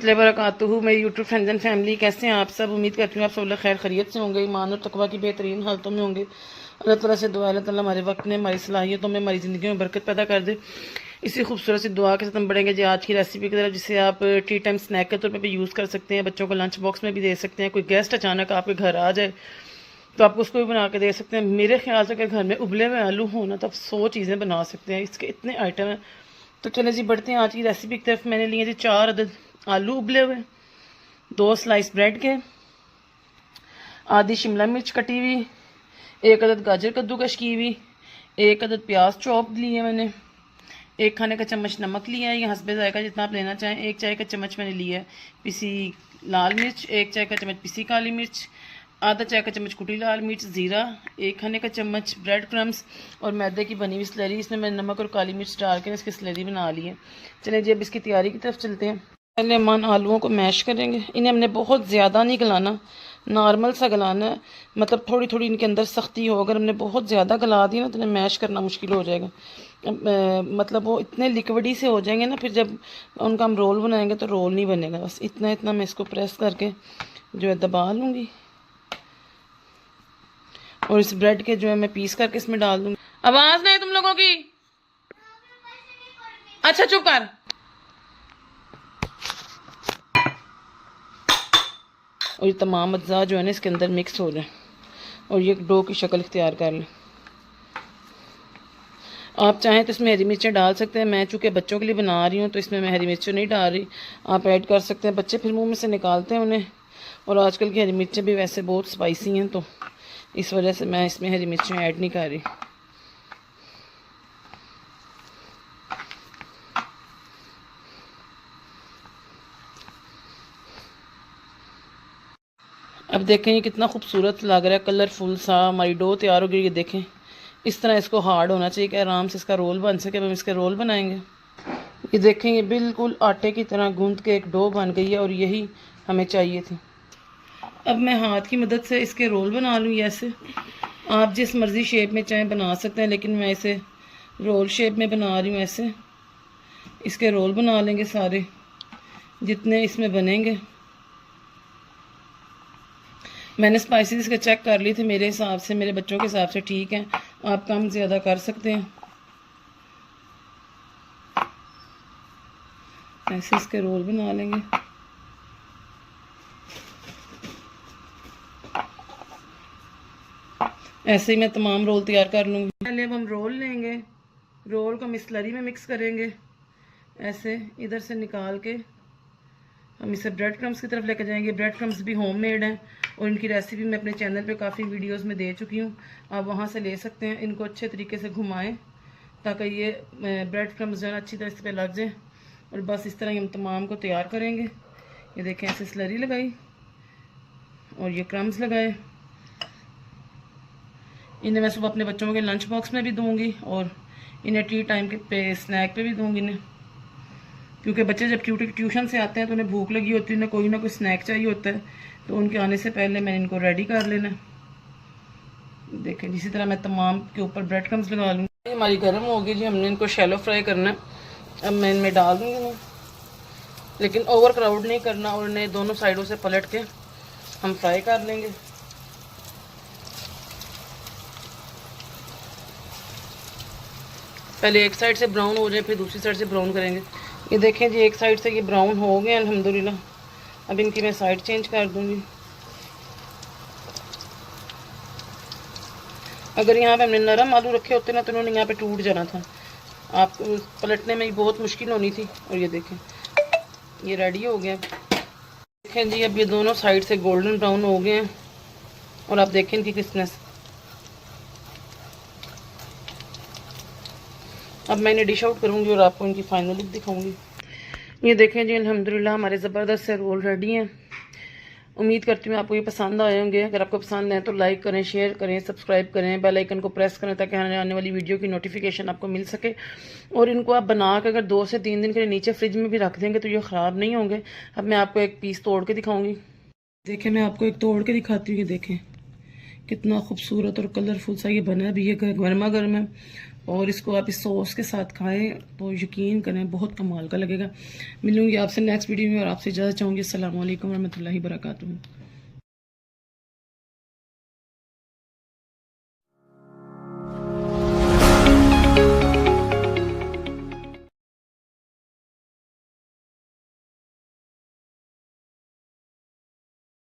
वबरकातुहू। मेरी YouTube friends and family, कैसे हैं आप सब? उम्मीद करती हूँ आप सब लोग खैर खैरियत से होंगे, ईमान और तकवा की बेहतरीन हालतों में होंगे। अल्लाह ताला से दुआ, अल्लाह ताला हमारे वक्त में, हमारी सलाहियतों में, हमारी ज़िंदगी में बरकत पैदा कर दे। इसी खूबसूरत सी दुआ के साथ हम बढ़ेंगे जी आज की रेसिपी की तरफ, जिसे आप टी टाइम स्नैक के तौर पर भी यूज़ कर सकते हैं, बच्चों को लंच बॉक्स में भी दे सकते हैं। कोई गेस्ट अचानक आपके घर आ जाए तो आप उसको भी बना के दे सकते हैं। मेरे ख्याल से अगर घर में उबले हुए आलू हो ना तो आप 100 चीज़ें बना सकते हैं, इसके इतने आइटम हैं। तो चले जी बढ़ते हैं आज की रेसिपी की तरफ। मैंने लिए जी 4 अदद आलू उबले हुए, 2 स्लाइस ब्रेड के, आधी शिमला मिर्च कटी हुई, 1 अदद गाजर कद्दूकश की हुई, 1 अदद प्याज चॉप लिए मैंने, 1 खाने का चम्मच नमक लिया है, ये हस्बे जायका जितना आप लेना चाहें। 1 चाय का चम्मच मैंने लिया है पिसी लाल मिर्च, 1 चाय का चम्मच पिसी काली मिर्च, आधा चाय का चम्मच कुटी लाल मिर्च, ज़ीरा, 1 खाने का चम्मच ब्रेड क्रम्स और मैदे की बनी हुई स्लरी। इसमें मैंने नमक और काली मिर्च डाल के इसकी स्लरी बना ली है। चलिए जी अब इसकी तैयारी की तरफ चलते हैं। पहले हम आलूओं को मैश करेंगे। इन्हें हमने बहुत ज़्यादा नहीं गलाना, नॉर्मल सा गलाना है, मतलब थोड़ी थोड़ी इनके अंदर सख्ती हो। अगर हमने बहुत ज़्यादा गला दिया ना तो इन्हें मैश करना मुश्किल हो जाएगा। मतलब वो इतने लिक्विडी से हो जाएंगे ना, फिर जब उनका हम रोल बनाएंगे तो रोल नहीं बनेगा। बस इतना इतना मैं इसको प्रेस करके जो है दबा लूँगी और इस ब्रेड के जो है मैं पीस करके इसमें डाल दूँगी। आवाज़ नहीं तुम लोगों की? अच्छा चुप कर। और ये तमाम अज्जा जो है ना इसके अंदर मिक्स हो जाए और ये डो की शक्ल इख्तियार कर लें। आप चाहें तो इसमें हरी मिर्चें डाल सकते हैं। मैं चूँकि बच्चों के लिए बना रही हूँ तो इसमें मैं हरी मिर्चें नहीं डाल रही, आप ऐड कर सकते हैं। बच्चे फिर मुंह में से निकालते हैं उन्हें, और आजकल की हरी मिर्चें भी वैसे बहुत स्पाइसी हैं, तो इस वजह से मैं इसमें हरी मिर्चें ऐड नहीं कर रही। अब देखें ये कितना खूबसूरत लग रहा है, कलरफुल सा। हमारी डो तैयार हो गई। ये देखें इस तरह इसको हार्ड होना चाहिए कि आराम से इसका रोल बन सके। अब हम इसके रोल बनाएंगे। ये देखें ये बिल्कुल आटे की तरह गूंद के एक डो बन गई है और यही हमें चाहिए थी। अब मैं हाथ की मदद से इसके रोल बना लूँ। ऐसे आप जिस मर्ज़ी शेप में चाहें बना सकते हैं, लेकिन मैं इसे रोल शेप में बना रही हूँ। ऐसे इसके रोल बना लेंगे सारे जितने इसमें बनेंगे। मैंने स्पाइसेस इसके चेक कर ली थी, मेरे हिसाब से, मेरे बच्चों के हिसाब से ठीक है। आप कम ज़्यादा कर सकते हैं। ऐसे इसके रोल बना लेंगे। ऐसे ही मैं तमाम रोल तैयार कर लूँगी। पहले अब हम रोल लेंगे, रोल को हम स्लरी में मिक्स करेंगे। ऐसे इधर से निकाल के हम इसे ब्रेड क्रम्स की तरफ लेकर जाएंगे। ब्रेड क्रम्स भी होममेड हैं और इनकी रेसिपी मैं अपने चैनल पे काफ़ी वीडियोस में दे चुकी हूँ, आप वहाँ से ले सकते हैं। इनको अच्छे तरीके से घुमाएं ताकि ये ब्रेड क्रम्स जो है अच्छी तरह से लग जाए। और बस इस तरह ही हम तमाम को तैयार करेंगे। ये देखें ऐसे स्लरी लगाई और ये क्रम्स लगाए। इन्हें मैं सुबह अपने बच्चों के लंच बॉक्स में भी दूँगी और इन्हें टी टाइम के पे स्नैक पे भी दूँगी इन्हें, क्योंकि बच्चे जब ट्यूशन से आते हैं तो उन्हें भूख लगी होती है, उन्हें कोई ना कोई स्नैक चाहिए होता है, तो उनके आने से पहले मैंने इनको रेडी कर लेना। देखें इसी तरह मैं तमाम के ऊपर ब्रेड क्रम्स लगा लूँगी। हमारी गर्म हो गई जी, हमने इनको शैलो फ्राई करना है। अब मैं इनमें डाल दूँगी ना, लेकिन ओवर क्राउड नहीं करना, और इन्हें दोनों साइडों से पलट के हम फ्राई कर लेंगे। पहले एक साइड से ब्राउन हो जाए फिर दूसरी साइड से ब्राउन करेंगे। ये देखें जी एक साइड से ये ब्राउन हो गए अल्हम्दुलिल्लाह। अब इनकी मैं साइड चेंज कर दूंगी। अगर यहाँ पे हमने नरम आलू रखे होते ना तो उन्होंने यहाँ पे टूट जाना था, आपको पलटने में ही बहुत मुश्किल होनी थी। और ये देखें ये रेडी हो गया। देखें जी अब ये दोनों साइड से गोल्डन ब्राउन हो गए हैं और आप देखें इनकी क्रिस्पनेस। अब मैं इन्हें डिश आउट करूँगी और आपको इनकी फाइनल लुक दिखाऊंगी। ये देखें जी अल्हम्दुलिल्लाह हमारे ज़बरदस्त से रोल रेडी हैं। उम्मीद करती हूँ आपको ये पसंद आए होंगे। अगर आपको पसंद है तो लाइक करें, शेयर करें, सब्सक्राइब करें, बेल आइकन को प्रेस करें ताकि आने वाली वीडियो की नोटिफिकेशन आपको मिल सके। और इनको आप बना कर अगर 2 से 3 दिन के लिए नीचे फ्रिज में भी रख देंगे तो ये ख़राब नहीं होंगे। अब मैं आपको एक पीस तोड़ के दिखाऊँगी। देखें मैं आपको एक तोड़ के दिखाती हूँ। ये देखें कितना खूबसूरत और कलरफुल सा ये बना भी है, गर्मा गर्म है। और इसको आप इस सॉस के साथ खाएं तो यकीन करें बहुत कमाल का लगेगा। मिलूंगी आपसे नेक्स्ट वीडियो में और आपसे इजाज़त चाहूँगी। अस्सलाम वालेकुम रहमतुल्लाहि व बरकातुहू।